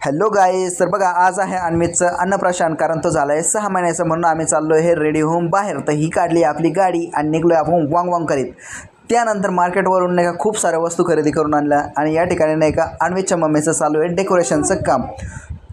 Hello गाईस, तर बघा आज आहे अन्वितचं अन्नप्राशन. कारण तो झाला आहे 6 महिन्याचा, म्हणून आम्ही चाललो आहे रेडी होऊन बाहेर. तर ही काढली आपली गाडी आणि निघलो आपण वांग वांग करीत. त्यानंतर मार्केटवरून नाही का खूप साऱ्या वस्तू खरेदी करून आणल्या आणि या ठिकाणी नाही का अन्वितच्या मम्मीचं चालू आहे डेकोरेशनचं काम.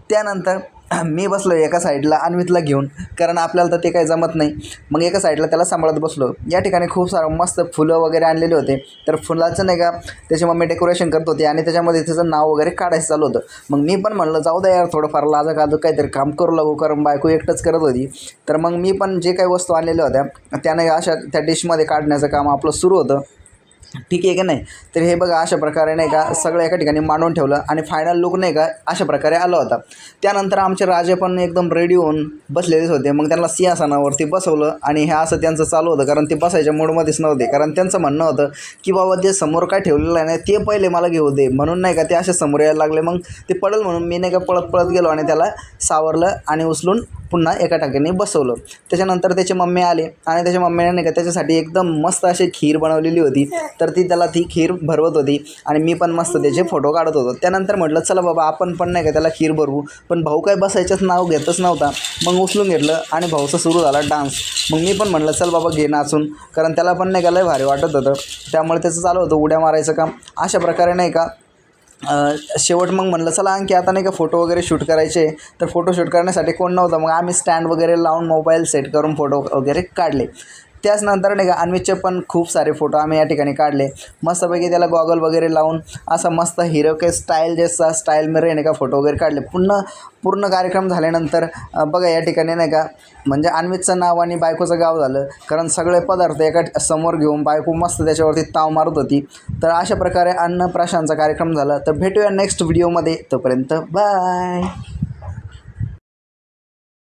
त्यानंतर मी बसलो एका साईडला अन्वितला घेऊन, कारण आपल्याला तर ते काही जमत नाही. मग एका साईडला त्याला सांभाळत बसलो. या ठिकाणी खूप सारं मस्त फुलं वगैरे आणलेले होते. तर फुलाचं नाही का त्याची मम्मी डेकोरेशन करत होती आणि त्याच्यामध्ये त्याचं नाव वगैरे काढायचं चालू होतं. मग मी पण म्हणलं जाऊ द्या यार, थोडंफार लाजा काजू काहीतरी काम करू लागू, कारण बायको एकटंच करत होती. तर मग मी पण जे काही वस्तू आणलेल्या होत्या त्याने अशा त्या डिशमध्ये काढण्याचं काम आपलं सुरू होतं. ठीक आहे की नाही. तर हे बघा अशा प्रकारे नाही का सगळं एका ठिकाणी मांडून ठेवलं आणि फायनल लुक नाही का अशा प्रकारे आला होता. त्यानंतर आमचे राजे पण एकदम रेडी होऊन बसलेलेच होते. मग त्यांना सिंहासनावरती बसवलं आणि हे असं त्यांचं चालू होतं, कारण ते बसायच्या मूडमध्येच नव्हते. कारण त्यांचं म्हणणं होतं की बाबा ते समोर काय ठेवलेलं आहे नाही ते पहिले मला घेऊ दे, म्हणून नाही का ते असे समोर यायला लागले. मग ते पडेल म्हणून मी नाही का पळत पळत गेलो आणि त्याला सावरलं आणि उचलून पुन्हा एका ठिकाणी बसवलं. त्याच्यानंतर त्याची मम्मी आली आणि त्याच्या मम्मीने नाही का त्याच्यासाठी एकदम मस्त अशी खीर बनवलेली होती. तर त्याला ती खीर भरवत होती आणि मी पण मस्त त्याचे फोटो काढत होतो. त्यानंतर म्हटलं चला बाबा आपण पण नाही का त्याला खीर भरवू. पण भाऊ काय बसायचंच नाव घेतच नव्हता. मग उचलून घेतलं आणि भाऊचा सुरू झाला डान्स. मग मी पण म्हटलं चल बाबा घे नाचून, कारण त्याला पण नाही का लय भारी वाटत होतं. त्यामुळे त्याचं चालू होतं उड्या मारायचं काम. अशा प्रकारे नाही का शेवट मग म्हणलं चला आणखी आता नाही का फोटो वगैरे शूट करायचे. तर फोटो शूट करण्यासाठी कोण नव्हतं. मग आम्ही स्टँड वगैरे लावून मोबाईल सेट करून फोटो वगैरे काढले. त्याचनंतर नाही का अन्वितचे पण खूप सारे फोटो आम्ही या ठिकाणी काढले. मस्तपैकी त्याला गॉगल वगैरे लावून असं मस्त हिरो के स्टाईल जसा स्टाईल मध्ये नाही का फोटो वगैरे काढले. पूर्ण कार्यक्रम झाल्यानंतर बघा या ठिकाणी नाही का म्हणजे अन्वितचं नाव आणि बायकोचं गाव झालं, कारण सगळे पदार्थ एका समोर घेऊन बायको मस्त त्याच्यावरती ताव मारत होती. तर अशा प्रकारे अन्नप्राशनचा कार्यक्रम झाला. तर भेटूया नेक्स्ट व्हिडिओमध्ये. तोपर्यंत बाय.